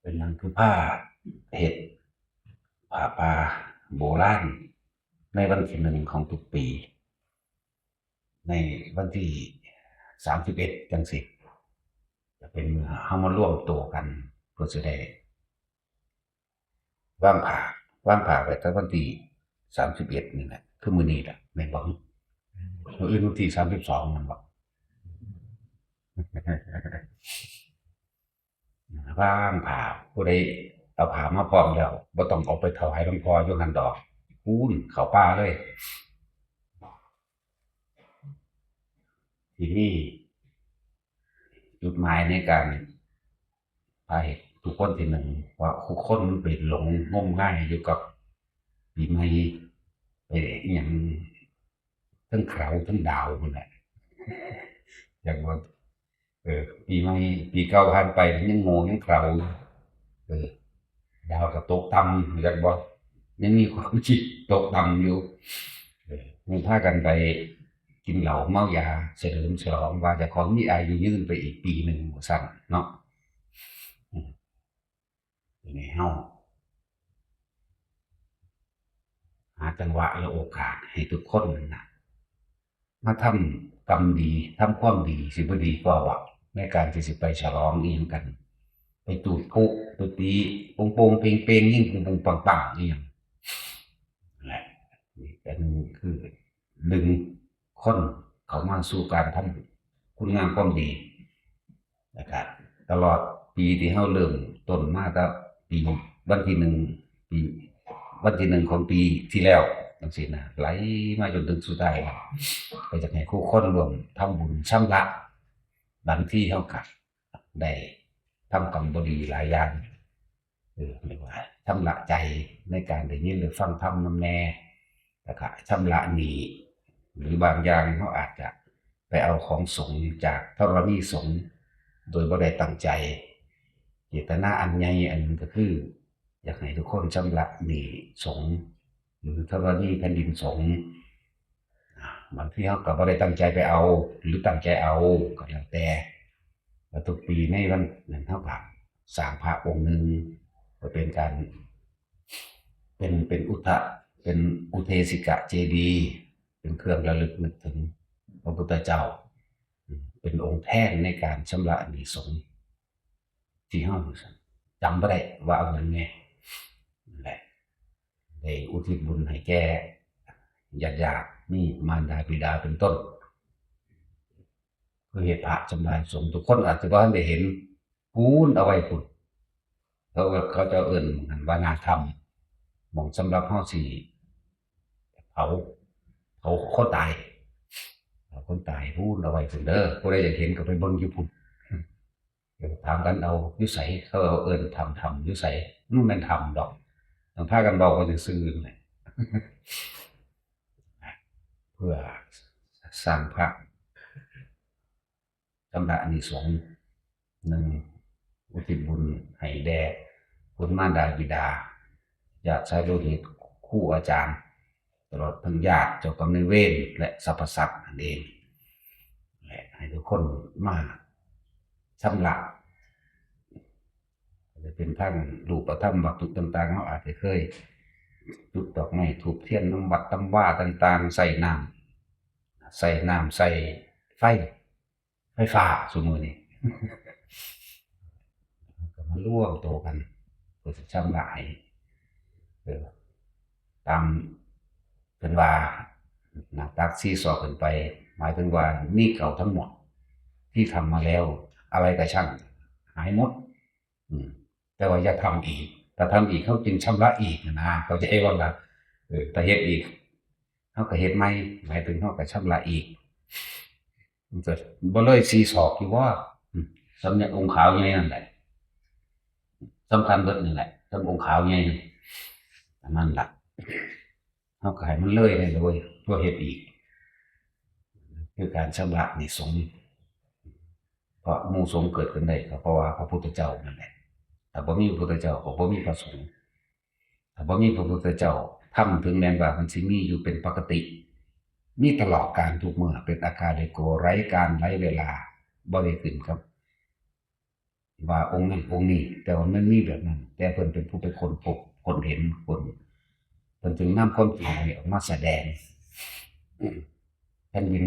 เป็นหยังคือผ้าเห็ดผ้าป่าโบราณในวันที่1ของทุกปีในวันที่31จังสิจะเป็นมื้อเฮามาร่วมตัวกันเพื่อสิได้วางผ้าไว้แต่วันที่31นี่แหละคือมื้อนี้แหละแม่นบ่มื้ออื่นวันที่32แม่นบ่วางผ้าผู้ใดเอาผ้ามาพร้อมแล้วบ่ต้องเอาไปถวายหลวงพ่ออยู่หั่นดอกพู้นเข้าป่าเลยที่นี่จุดหมายในการพาเหตุทุกคนที่หนึ่งว่าทุกคนมันเป็นหลงงมง่ายอยู่กับปีใหม่ไปอย่างทั้งเขาทั้งดาวมันแหละอย่างว่าปีใหม่ปีเก่าผ่านไปยังโง่ยังเขาเออดาวก็ตกต่ำอย่างว่ายังมีความคิดตกต่ำอยู่ยังพากันไปกินเหล้าเมายาเฉลิมฉลองว่าจะของมีอายุยืนไปอีกปีหนึ่งสั่นเนาะอยู่ในเฮาหาจังหวะและโอกาสให้ทุกคนนะมาทำกรรมดีทำความดีสิบดีก็ว่าในการที่สิไปฉลองอีหยังกันไปตูดคุไปตีปงปงเพลงยิ่งปงปังๆนี่ยังแหละนี่ก็คือดึงคนเขามาสู่การทำคุณงามความดีนะครับตลอดปีที่เฮาเริ่มต้นมาตั้งปีวันที่ปีวันที่1ของปีที่แล้วจังซี่นะไหลมาจนถึงสุดท้ายก็จะให้คู่คนรวมทำบุญชำระบางที่เฮาก็ได้ทำกรรมบ่ดีหลายอย่างเรียกว่าชำระใจในการได้ยินหรือฟังธรรมนำแน่แล้วก็ชำระหนี้หรือบางอย่างเฮาอาจจะไปเอาของสงฆ์จากธรณีสงฆ์โดยบ่ได้ตั้งใจเจตนาอันใหญ่อันนึงก็คืออยากให้ทุกคนชำระหนี้สงฆ์หรือธรณีแผ่นดินสงฆ์บางทีเฮาก็บ่ได้ตั้งใจไปเอาหรือตั้งใจเอาก็แล้วแต่ทุกปีในวันนั้นเฮาก็สร้างพระองค์หนึ่งก็เป็นการเป็นเป็นอุเทสิกะเจดีย์เป็นเครื่องระลึกนึกถึงพระพุทธเจ้าเป็นองค์แท่นในการชำระหนี้สงฆ์ที่เฮาจำบ่ได้ว่าเอาเงินไงนั่นแหละได้อุทิศบุญให้แก่ญาติๆมีมารดาบิดาเป็นต้นคือเฮ็ดพระจำลายสงฆ์ทุกคนอาจจะบ่ทันได้เห็นพูนเอาไว้พุ่นเขาจะเอิ้นกันว่านาธรรมหม้องสำหรับเฮาสิเผาคนตายคนตายพูนเอาไว้พุ่นเด้อผู้ใดอยากเห็นก็ไปเบิ่งอยู่พุ่นถามกันเอาอยู่ไสเขาเอิ้นธรรมอยู่ไสมันบ่แม่นธรรมดอกต้องพากันเว้ากันซื่อๆนั่นแหละเพื่อสร้างพระชำระอานิสงส์1อุทิศบุญให้แด่คุณมารดาบิดาญาติสายโลหิตครูอาจารย์ตลอดทั้งญาติเจ้ากรรมนายเวรและสรรพสัตว์นั่นเองและให้ทุกคนมาชำระจะเป็นทั้งรูปธรรมวัตถุต่างๆเฮาอาจจะเคยจุดดอกไม้ธูปเทียนน้ำวัดน้ำว่าต่างๆใส่น้ำใส่ไฟฟ้าซุมื้อนี้ก็มาร่วมตัวกันเพื่อสิชำระให้ตามเพิ่นว่าหน้าตัก4ศอกขึ้นไปหมายถึงว่าหนี้เก่าทั้งหมดที่ทำมาแล้วอะไรก็ช่างหายหมดแต่ว่าอย่าทำอีกถ้าทำอีกเขาจึงชำระอีกนะเข้าใจบ่ล่ะถ้าเฮ็ดอีกเฮาก็เฮ็ดใหม่หมายถึงเฮาก็ชำระอีกมันก็บ่เลย4ศอกอยู่บ่สำนักองค์ขาวใหญ่นั่นแหละสำคัญเบิดนี่แหละสำองค์ขาวใหญ่อันนั้นล่ะเฮาก็ให้มันเลยได้เลยบ่เฮ็ดอีกคือการชำระหนี้สงฆ์เพราะหมู่สงฆ์เกิดขึ้นได้ก็เพราะว่าพระพุทธเจ้านั่นแหละถ้าบ่มีพระพุทธเจ้าก็บ่มีพระสงฆ์ถ้าบ่มีพระพุทธเจ้าธรรมถึงแม้ว่ามันสิมีอยู่เป็นปกติมีตลอดกาลทุกเมื่อเป็นอาการลิโกไร้การไร้เวลาบ่ได้ขึ้นครับ ว่าองค์นั้นองค์นี้แต่ว่ามันมีแบบนั้นแต่เพิ่นเป็นผู้ไปค้นพบคนเห็นคนเพิ่นจึงนำความจริงนี้ออกมาแสดงแผ่นดิน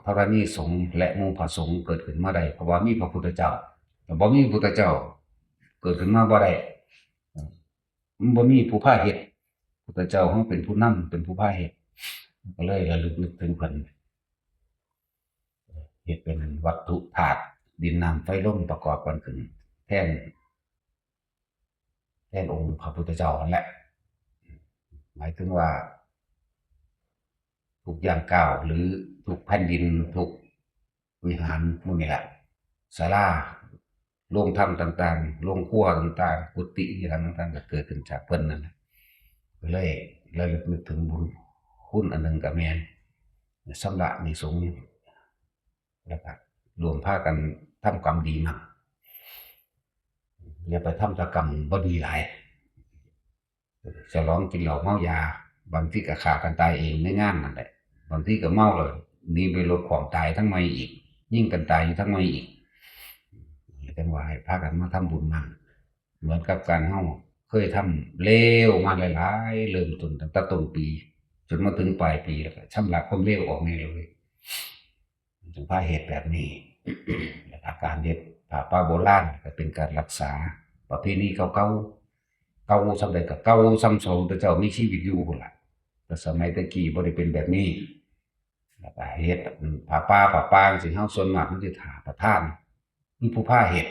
ธรณีสงฆ์และหมู่พระสงฆ์เกิดขึ้นมาได้เพราะว่ามีพระพุทธเจ้าถ้าบ่มีพระพุทธเจ้าเกิดขึ้นมาบ่ได้มันบ่มีผู้พาเฮ็ดพุทธเจ้าเฮาเป็นผู้นำเป็นผู้พาเฮ็ดก็เลยระลึกนึกถึงเพิ่นเฮ็ดเป็นวัตถุธาตุดินน้ำไฟลมประกอบกันขึ้นแทนองค์พระพุทธเจ้านั่นแหละหมายถึงว่าทุกอย่างก้าวหรือทุกแผ่นดินทุกวิหารพวกนี้แหละศาลาโรงธรรมต่างๆโรงครัวต่างๆกุฏิต่างๆก็เกิดขึ้นจากเพิ่นนั่นแหละก็เลยระลึกนึกถึงบุญคุณอันหนึงก็แม่นสำระในสงฆ์แล้วก็รวมพากันทำกรรมดีมั่งอย่าไปทำกรรมบ่ดีหลายฉลองกินเหล้าเมายาบางทีก็ฆ่ากันตายเองในงานนั่นแหละบางทีก็เมาเลยหนีไปลดของตายทั้งไม่อีกยิ่งกันตายอยู่ทั้งไม่อีกจังว่าให้พากันมาทำบุญมั่งเหมือนกับการเฮาเคยทำเลวมาหลายๆเริ่มต้นตั้งแต่ต้นปีจนมาถึงปลายปีแล้วก็ชำระความเลวออกนี่เลยจึงพาเหตุแบบนี้ และการเฮ็ดผ้าป่าโบราณก็เป็นการรักษาประเพณีเก่าๆเก่าสำใดก็เก่าซ้ำเสาแต่เจ้ามีชีวิตอยู่พุ่นล่ะแต่สมัยตะกี้บ่ได้เป็นแบบนี้แล้วก็เฮ็ดผ้าป่าจังซี่เฮาส่วนมากมันสิท่าประธานมีผู้พาเฮ็ด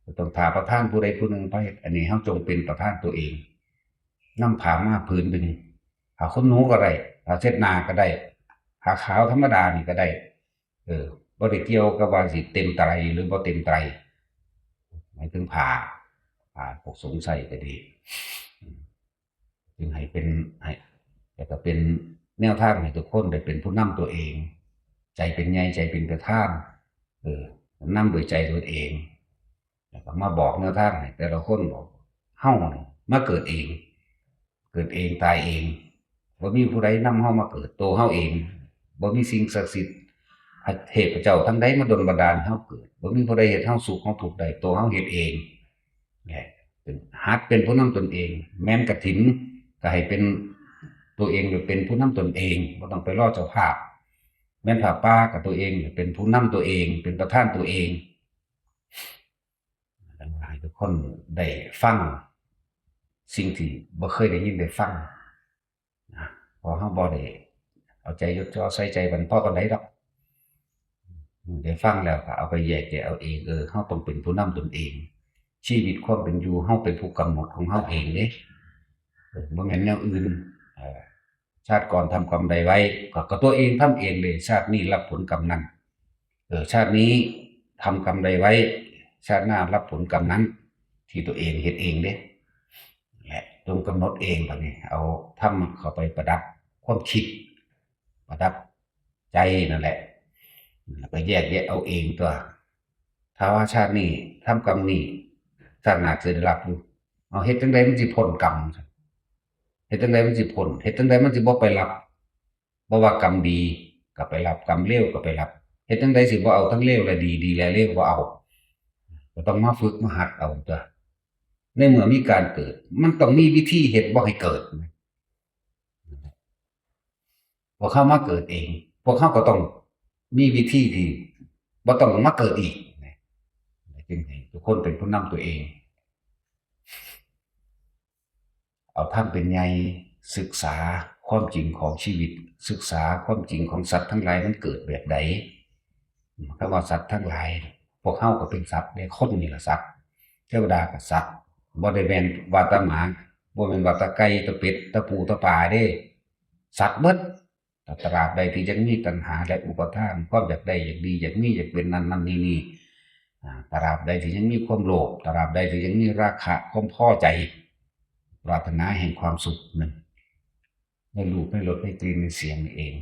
ก็ต้องท่าประธานผู้ใดผู้หนึ่งพาเฮ็ดอันนี้เฮาจงเป็นประธานตัวเองนำผ้ามาผืนหนึ่งผ้าขนหนูก็ได้ผ้าเช็ดหน้าก็ได้ผ้าขาวธรรมดานี่ก็ได้บ่ได้เกี่ยวกับว่าสิเต็มไตรหรือบ่เต็มไตรหมายถึงผ้าพวกสงฆ์ใส่ก็ดีจึงให้เป็นให้แล้วก็เป็นแนวทางให้ทุกคนได้เป็นผู้นำตัวเองใจเป็นใหญ่ใจเป็นประธานนำโดยใจตัวเองแล้วก็มาบอกแนวทางให้แต่ละคนบอกเฮานี่มาเกิดเองตายเองบ่มีผู้ใดนำเฮามาเกิดตัวเฮาเองบ่มีสิ่งศักดิ์สิทธิ์เทพเจ้าทั้งใดมาดลบันดาลให้เฮาเกิดบ่มีผู้ใดเฮ็ดเฮาสุขเฮาทุกข์ได้ตัวเฮาเฮ็ดเองเนี่ยหัดเป็นผู้นำตนเองแม้นกฐินก็ให้เป็นตัวเองเป็นผู้นำตนเองบ่ต้องไปรอเจ้าภาพแม่นผ้าป่าก็ตัวเองเป็นผู้นำตัวเองเป็นประธานตัวเองให้ทุกคนได้ฟังสิ่งที่บ่เคยได้ยินได้ฟังนะเพราะเฮาบ่ได้เอาใจยดจ่อใส่ใจมันพอปานใดดอกได้ฟังแล้วก็เอาไปแยกแยะเอาเองเฮาต้องเป็นผู้นำตนเองชีวิตความเป็นอยู่เฮาเป็นผู้กำหนดของเฮาเองเด้บ่แม่นแนวอื่นชาติก่อนทำกรรมใดไว้ก็ตัวเองทำเองเลยชาตินี้รับผลกรรมนั้นชาตินี้ทำกรรมใดไว้ชาติหน้ารับผลกรรมนั้นที่ตัวเองเฮ็ดเองเด้แหละจงกำหนดเองบัดนี้เอาธรรมะเข้าไปประดับความคิดประดับใจนั่นแหละแล้วก็แยกแยะเอาเองตัวถ้าว่าชาตินี้ทำกรรมนี้ชาติหน้าจะได้รับอยู่เอาเฮ็ดจังไดมันสิพ้นกรรมเฮ็ดจังไดมันสิพ้นเฮ็ดจังไดมันสิบ่ไปรับบ่ว่ากรรมดีก็ไปรับกรรมเลวก็ไปรับเฮ็ดจังไดสิบ่เอาทั้งเลวและดีดีและเลวบ่เอาก็ต้องมาฝึกมาหัดเอาตัวในเมื่อมีการเกิดมันต้องมีวิธีเฮ็ดบ่ให้เกิดพวกเขามาเกิดเองพวกเขาก็ต้องมีวิธีที่บ่ต้องมาเกิดอีกจึงให้ทุกคนเป็นผู้นำตัวเองเอาธรรมเป็นใหญ่ศึกษาความจริงของชีวิตศึกษาความจริงของสัตว์ทั้งหลายมันเกิดแบบใดคำว่าสัตว์ทั้งหลายพวกเฮาก็เป็นสัตว์ในคนนี่ล่ะสัตว์เทวดาก็สัตว์บ่ได้แม่นว่าแต่หมาบ่แม่นว่าแต่ไก่แต่เป็ดแต่ปูแต่ปลาเด้สัตว์เบิดตราบใดที่ยังมีตัณหาและอุปทานความอยากได้อยากดีอยากมีอยากเป็นนั่นๆนี่ๆตราบใดที่ยังมีความโลภตราบใดที่ยังมีราคะความพอใจปรารถนาแห่งความสุขนั่นในรูปในรสในกลิ่นในเสียงนี่เอง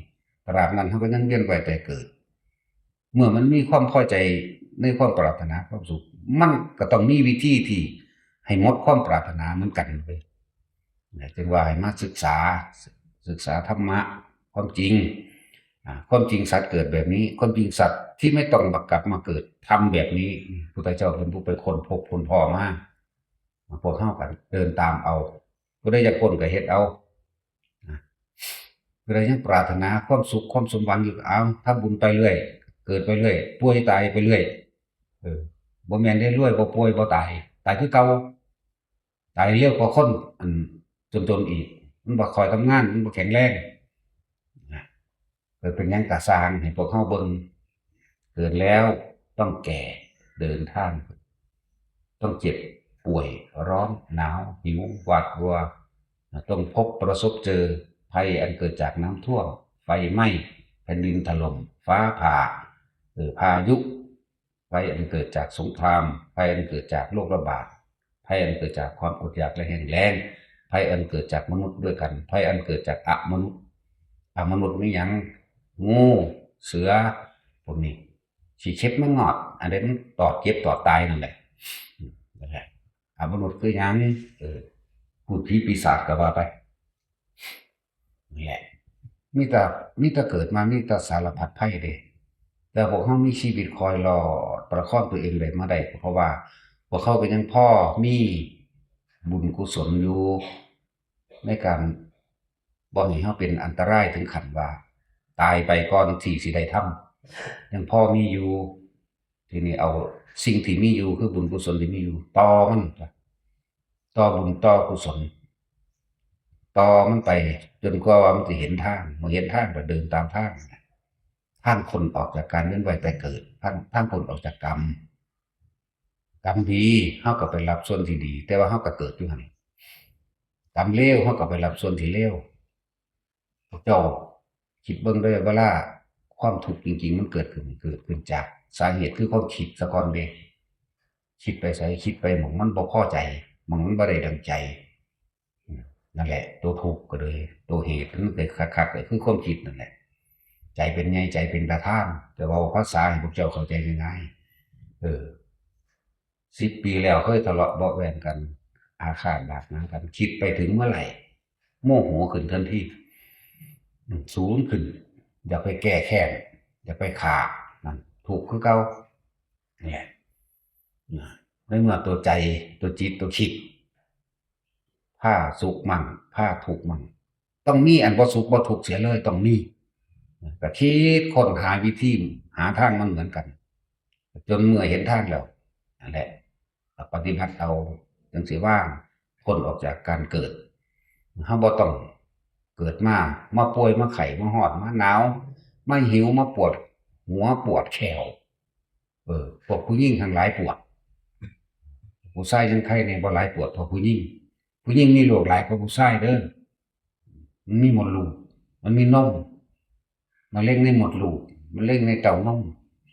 ตราบนั้นเขาก็ยังเวียนว่ายแต่เกิดเมื่อมันมีความพอใจในความปรารถนาความสุขมันก็ต้องมีวิธีที่ให้หมดความปรารถนาเหมือนกันไปจึงว่าให้มาศึกษาธรรมะความจริง ความจริงสัตว์เกิดแบบนี้ความจริงสัตว์ที่ไม่ต้องมากลับมาเกิดทำแบบนี้พุทธเจ้าเป็นผู้ไปค้นพบค้นพ่อมาพวกเฮากันเดินตามเอาผู้ใดอยากค้นก็เฮ็ดเอาผู้ใดยังปรารถนาความสุขความสมหวังอยู่ก็เอาทำบุญไปเรื่อยเกิดไปเรื่อยป่วยตายไปเรื่อยบ่แม่นได้รวยบ่ป่วยบ่ตายคือเก่าตายเร็วกว่าคนจนอีกมันบ่ค่อยทำงานมันบ่แข็งแรงเกิดเป็นหยังก็สร้างให้พวกเฮาเบิ่งเกิดแล้วต้องแก่เดินทางต้องเจ็บป่วยร้อนหนาวหิวหวาดกลัวต้องพบประสบเจอภัยอันเกิดจากน้ำท่วมไฟไหม้แผ่นดินถล่มฟ้าผ่าพายุภัยอันเกิดจากสงครามภัยอันเกิดจากโรคระบาดภัยอันเกิดจากความอดอยากและแห้งแล้งภัยอันเกิดจากมนุษย์ด้วยกันภัยอันเกิดจากอมนุษย์มีหยังงูเสือพวกนี้สิเข็บมันงอดอันนั้นตอดเจ็บตอดตายนั่นแหละมนุษย์คือหยังพูดผีปีศาจก็ว่าไปนี่แหละมีแต่เกิดมามีแต่สารพัดภัยเด้แต่พวกเขามีชีวิตคอยรอประคองตัวเองได้มาได้เพราะว่าพวกเขาเป็นยังพ่อมีบุญกุศลอยู่ในการบ่ให้เฮาเป็นอันตรายถึงขั้นว่าตายไปก่อนที่สิได้ทำยังพ่อมีอยู่ทีนี้เอาสิ่งที่มีอยู่คือบุญกุศลที่มีอยู่ต่อมันต่อบุญต่อกุศลต่อมันไปจนกว่ามันจะเห็นทางเมื่อเห็นทางก็เดินตามทางคนออกจากการเวียนว่ายตายเกิดทางคนออกจากกรรมดีเฮาก็ไปรับส่วนที่ดีแต่ว่าเฮาก็เกิดอยู่หั่นกรรมเลวเฮาก็ไปรับส่วนที่เลวพวกเจ้าคิดเบิ่งเด้อเวลาความทุกข์จริงๆมันเกิดขึ้นจากสาเหตุคือความคิดซะก่อนเด้คิดไปไสคิดไปหม้องมันบ่พอใจหม้องมันบ่ได้ดังใจนั่นแหละตัวทุกข์ก็เลยตัวเหตุมันเกิดคักๆก็คือความคิดนั่นแหละใจเป็นไงใจเป็นประธานแต่ว่าภาษาให้พวกเจ้าเข้าใจง่ายๆ10 ปีแล้วเคยทะเลาะเบาะแว้งกันอาฆาตบาดหมางกันคิดไปถึงเมื่อไหร่โมโหขึ้นทันทีสูงขึ้นอย่าไปแก้แค้นอย่าไปฆ่านั่นถูกคือเก่าเนี่ยในเมื่อตัวใจตัวจิตตัวคิดผ้าสุขมั่งผ้าทุกข์มั่งต้องมีอันบ่สุขบ่ทุกข์เสียเลยต้องมีก็คิดค้นหาวิธีหาทางมันเหมือนกันจนเมื่อเห็นทางแล้วนั่นแหละปฏิบัติเอาจังสิว่างพ้นออกจากการเกิดเฮาบ่ต้องเกิดมาป่วยมาไข้มาร้อนมาหนาวมาหิวมาปวดหัวปวดแขวพวกผู้หญิงทั้งหลายปวดผู้ชายจังไข้นี่บ่หลายปวดเท่าผู้หญิงมีโรคหลายกว่าผู้ชายเด้อมันมีมดลูกมันมีนมมะเร็งในมดลูกมะเร็งในเต้านม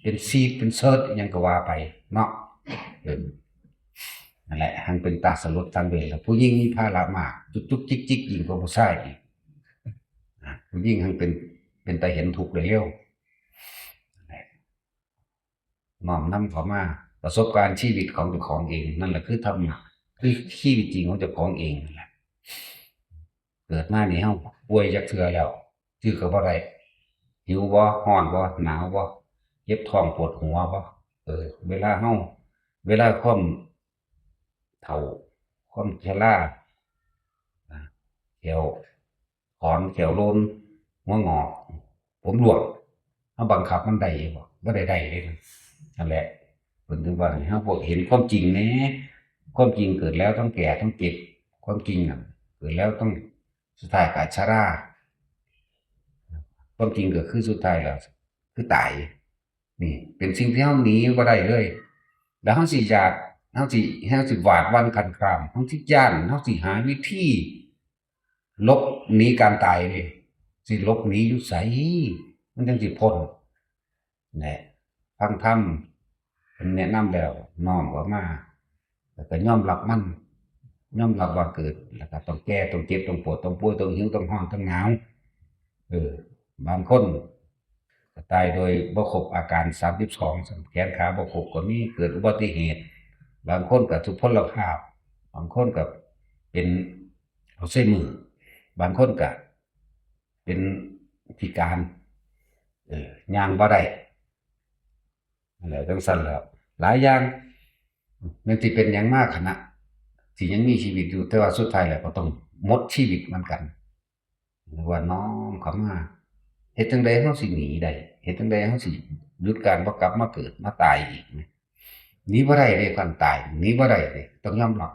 เป็นซีสเป็นเซิร์ชอิหยังก็ว่าไปเนาะนั่นแหละหังเป็นตาสลดตังเวรแล้วผู้หญิงมีภาระมากจุกๆจิกๆยิ่งกว่าผู้ชายอีกผู้หญิงหังเป็นตาเห็นทุกข์ได้เร็วน้อมนำเข้ามาประสบการณ์ชีวิตของเจ้าของเองนั่นแหละคือธรรมะคือชีวิตจริงของเจ้าของเองนั่นแหละเกิดมานี่เฮาป่วยจักเทื่อแล้วชื่อก็บ่ได้หิวบ่ร้อนบ่หนาวบ่เจ็บท้องปวดหัวบ่เวลาความเฒ่าความชราแขวขอนแขวโลนหัวงอกผมร่วงเฮาบังคับมันได้บ่ได้เลยนั่นแหละเพิ่นถึงว่าให้เฮาพวกเห็นความจริงแหน่ความจริงเกิดแล้วต้องแก่ต้องเจ็บความจริงเกิดแล้วต้องสุดท้ายก็ชราความจริงก็คือสุดท้ายแล้วคือตายนี่เป็นสิ่งที่เฮาหนีบ่ได้เลยแล้วเฮาสิอยากเฮาสิหวาดหวั่นครั่นครามเฮาสิย้านเฮาสิหาวิธีหลบหนีการตายนี่สิหลบหนีอยู่ไสมันจังสิพ้นแหละฟังธรรมเพิ่นแนะนำแล้วน้อมเข้ามาแล้วก็ยอมรับมันยอมรับว่าเกิดแล้วก็ต้องแก่ต้องเจ็บต้องปวดต้องป่วยต้องหิวต้องร้อนต้องหนาวบางคนก็ตายโดยบ่ครบอาการ32แขนขาบ่ครบก็มีเกิดอุบัติเหตุบางคนก็ทุพพลภาพบางคนก็เป็นอัลไซเมอร์บางคนก็เป็นพิการ ย่างบ่ได้นั่นแหละจังซั่นแหล้วหลายอย่างมันสิเป็นหยังมากขณะที่ยังมีชีวิตอยู่แต่ว่าสุดท้ายแล้วก็ต้องหมดชีวิตเหมือนกันหรือว่าน้อมเข้ามาเฮ็ดจั่งใดเราสิหนีได้เฮ็ดจั่งใดเราสิหยุดการบ่กลับมาเกิดมาตายอีกหนีบ่ได้เด้ความตายหนีบ่ได้เด้ต้องยอมรับ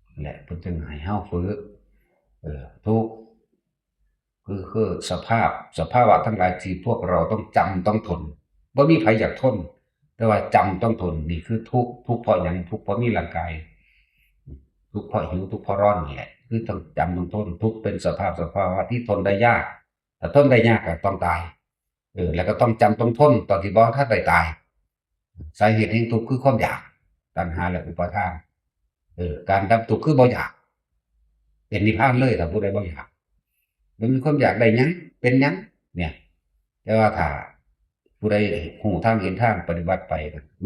นั่นแหละเพิ่นจึงให้เฮาฝึกทุกข์คือสภาวะทั้งหลายที่พวกเราต้องจำต้องทนบ่มีไผอยากทนแต่ว่าจำต้องทนนี่คือทุกข์เพราะหยังทุกข์เพราะมีร่างกายทุกข์เพราะหิวทุกข์เพราะร้อนนี่แหละคือต้องจำต้องทนทุกข์เป็นสภาวะที่ทนได้ยากถ้าทนได้ยากก็ต้องตายแล้วก็ต้องจำต้องทนตอนที่บ่ทันได้ตายสาเหตุแห่งทุกข์คือความอยากตัณหาและอุปาทานการดับทุกข์คือบ่อยากเป็นนิพพานเลยถ้าผู้ใดบ่อยากมันมีความอยากได้หยังเป็นหยังเนี่ยแต่ว่าถ้าผู้ใดหูทางเห็นทางปฏิบัติไป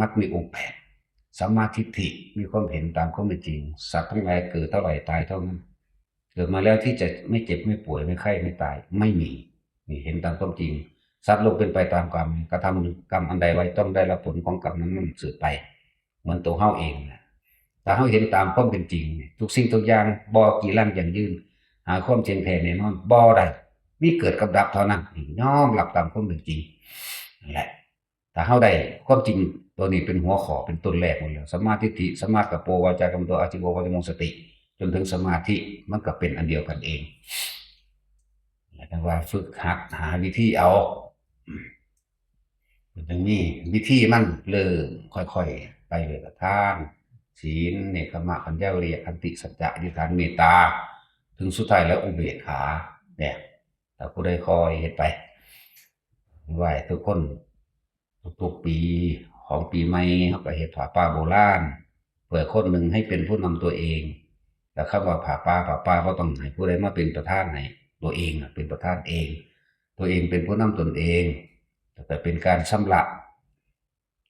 มักมีองค์8สัมมาทิฏฐิมีความเห็นตามความเป็นจริงสัตว์ทั้งหลายเกิดเท่าไหร่ตายเท่านั้นเกิดมาแล้วที่จะไม่เจ็บไม่ป่วยไม่ไข้ไม่ตายไม่มีนี่เห็นตามความจริงสัตว์โลกเป็นไปตามกรรมกระทำกรรมอันใดไว้ต้องได้รับผลของกรรมนั้นสืบไปเหมือนตัวเฮาเองนะถ้าเฮาเห็นตามความเป็นจริงทุกสิ่งทุกอย่างบ่กี่ลังอย่างยืนหาความจริงแท้แน่นอนบ่ได้มีเกิดกับดับเท่านั้นยอมรับตามความเป็นจริงนั่นแหละถ้าเฮาได้ความจริงตัวนี้เป็นหัวข้อเป็นต้นแรกหมดแล้วสัมมาทิฏฐิสัมมากัปโปวาจากัมโตอาจิโววาจโมสติจนถึงสมาธิมันก็เป็นอันเดียวกันเองแต่ว่าฝึกหัดหาวิธีเอาจึงมีวิธีมันเริ่มค่อยๆไปเลยทานศีลเนกขมะปัญญาวิริยะขันติสัจจะอธิษฐานเมตตาถึงสุดท้ายแล้วอุเบกขาเนี่ยถ้าผู้ใดคอยเฮ็ดไปไหว้ทุกคนทุกๆปีของปีใหม่เฮาก็เฮ็ดผ้าป่าโบราณเพื่อคนหนึ่งให้เป็นผู้นำตัวเองแต่คำว่าผ้าป่าบ่ต้องให้ผู้ใดมาเป็นประธานให้ตัวเองเป็นประธานเองตัวเองเป็นผู้นำตนเองแต่เป็นการชำระ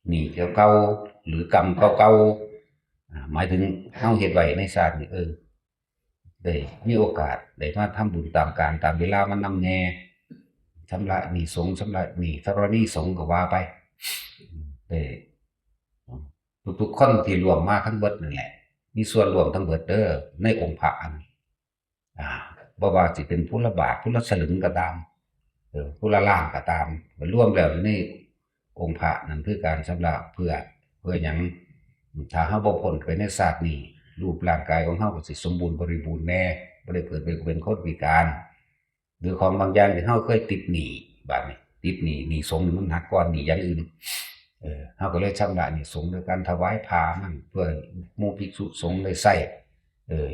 หนี้เก่าๆหรือกรรมเก่าๆหมายถึงเฮาเฮ็ดไว้ในชาตินี้ได้มีโอกาสได้มาทำบุญตามกาลตามเวลามันนำแน่ชำระหนี้สงฆ์ชำระหนี้ธรณีสงฆ์ก็ว่าไปได้ทุกๆคนที่รวมมาทั้งเบิดนั่นแหละมีส่วนรวมทั้งเบิดเด้อในองค์พระบ่ว่าสิเป็นผู้ละบาทผู้ละสลึงก็ตามผู้ละล้านก็ตามรวมแล้วในองค์พระนั่นคือการชำระเพื่อหยังถ้าเฮาบ่พ้นไปในชาตินี้รูปร่างกายของเฮาก็สิสมบูรณ์บริบูรณ์แน่บ่ได้เกิดเป็นคนพิการหรือของบางอย่างที่เฮาเคยติดหนี้บัดนี้ติดหนี้สงฆ์มันหนักกว่าหนี้อย่างอื่นเฮาก็เลยชำระหนี้สงฆ์โดยการถวายผ้ามั่งเพื่อหมู่ภิกษุสงฆ์ได้ใช้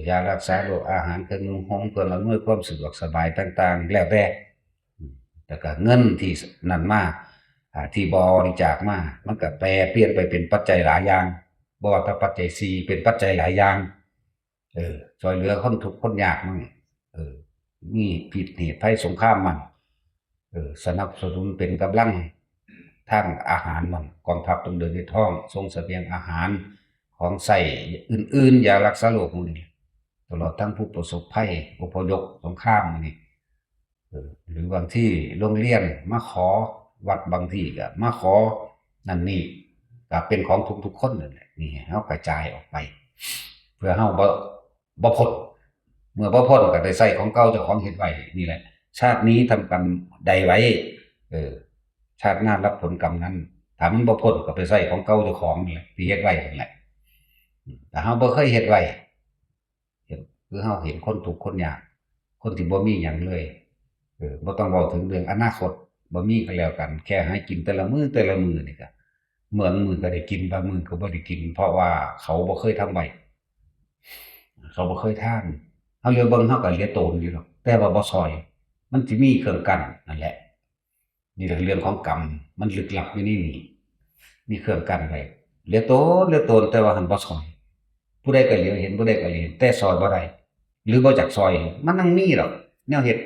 ยารักษาโรคอาหารเครื่องนุ่งห่มเพื่ออำนวยความสะดวกสบายต่างๆแล้วแต่ก็เงินที่นั่นมาที่บริจาคมามันก็แปรเปลี่ยนไปเป็นปัจจัยหลายอย่างบ่ว่าแต่ปัจจัย4เป็นปัจจัยหลายอย่างช่วยเหลือคนทุกข์คนยากมั่งมีผิดเหตุภัยสงครามมั่งสนับสนุนเป็นกำลังทางอาหารมั่งกองทัพต้องเดินด้วยท้องส่งเสบียงอาหารของใช้อื่นๆยารักษาโรคพวกนี้ตลอดทั้งผู้ประสบภัยอพยพสงครามนี่หรือบางที่โรงเรียนมาขอวัดบางที่ก็มาขอนั่นนี่ก็เป็นของทุกๆคนนั่นแหละนี่เฮากระจายออกไปเพื่อเฮาบ่พ้นเมื่อบ่พ้นก็ได้ใช้ของเก่าเจ้าของเฮ็ดไว้นี่แหละชาตินี้ทำกรรมใดไว้ชาติหน้ารับผลกรรมนั้นถ้ามันบ่พ้นก็ไปใช้ของเก่าเจ้าของนี่แหละที่เฮ็ดไว้นั่นแหละแต่เฮาบ่เคยเฮ็ดไว้คือเฮาเห็นคนทุกข์คนยากคนที่บ่มีหยังเลยบ่ต้องเว้าถึงเรื่องอนาคตบ่มีก็แล้วกันแค่ให้กินแต่ละมื้อนี่ก็เหมือนมื้อก็ได้กินบางมื้อก็บ่ได้กินเพราะว่าเขาบ่เคยทำไว้เขาบ่เคยทานเฮาเหลียวเบิ่งเฮาก็เหลียโตนอยู่ดอกแต่ว่าบ่ซอยมันสิมีเครื่องกั้นนั่นแหละนี่แหละเรื่องของกรรมมันลึกลับอยู่ในนี่มีเครื่องกั้นไว้เหลียโตนแต่ว่าหั้นบ่ซอยผู้ใดก็เหลียวเห็นผู้ใดก็เหลียวเห็นแต่ซอยบ่ได้หรือบ่จักซอยมันยังมีดอกแนวเฮ็ด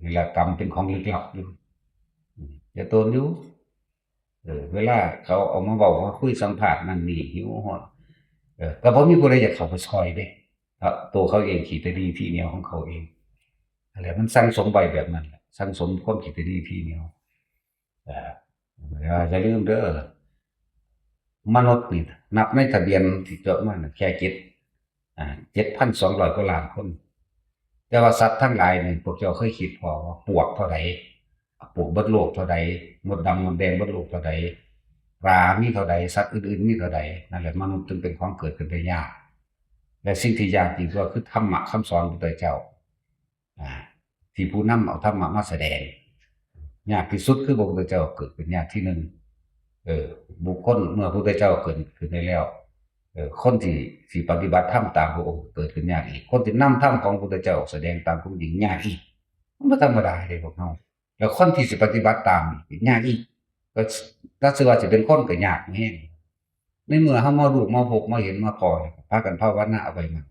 นี่แหละกรรมเป็นของลึกลับอยู่อย่าโตนอยู่เวลาเขาเอามาเว้ามาคุยสัมภาษณ์นั่นนี่หิวฮอดก็บ่มีผู้ใดอยากเข้าไปซอยเด้ตัวเขาเองขี้ตะดีที่เหนียวของเขาเองนั่นแหละมันสั่งสมไว้แบบนั้นแหละสั่งสมความขี้ตะดีที่เหนียว เอ่ออย่าลืมเด้อมนุษย์นี่นับในทะเบียนที่จดมาน่ะแค่7,200 กว่าล้านคน แต่ว่าสัตว์ทั้งหลายนี่พวกเจ้าเคยคิดพอว่าปวกเท่าใดปวกเบิดโลกเท่าใดมดดำมดแดงเบิดโลกเท่าใดปลามีเท่าใดสัตว์อื่นๆมีเท่าใดนั่นแหละมนุษย์จึงเป็นของเกิดขึ้นได้ยากและสิ่งที่ยากจริงก็คือธรรมะคำสอนพระพุทธเจ้าอ่าที่ผู้นำเอาธรรมะมาแสดงยากที่สุดคือพระพุทธเจ้าเกิดเป็นยากที่หนึ่งบุคคลเมื่อพระพุทธเจ้าเกิดขึ้นได้แล้วคนที่ปฏิบัติธรรมตามพระองค์เกิดขึ้นยากอีกคนที่นำธรรมของพระพุทธเจ้าแสดงตามความจริงยากอีกมันบ่ธรรมดาเด้พวกเฮาแล้วคนที่สิปฏิบัติตามอีกยากอีกก็ถ้าสิว่าสิเป็นคนก็ยากแฮงในเมื่อเฮามารู้มาพบมาเห็นมาพอพากันภาวนาเอาไว้มัน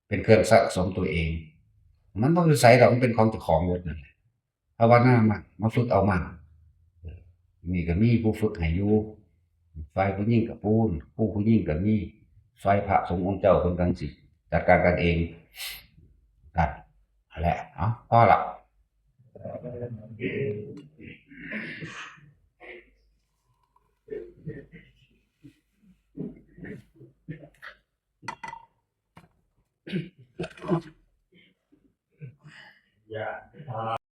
เป็นเครื่องสะสมตัวเองมันบ่คือไสดอกมันเป็นของเจ้าของหมดนั่นแหละภาวนามันมาฝึกเอามันนี่ก็มีผู้ฝึกให้อยู่ฝ่ายผู้หญิงก็ปูนผู้หญิงก็มีฝ่ายพระสงฆ์องค์เจ้าเพิ่นก็สิจัดการกันเองกันนั่นแหละเอ้าพอละ Yeah.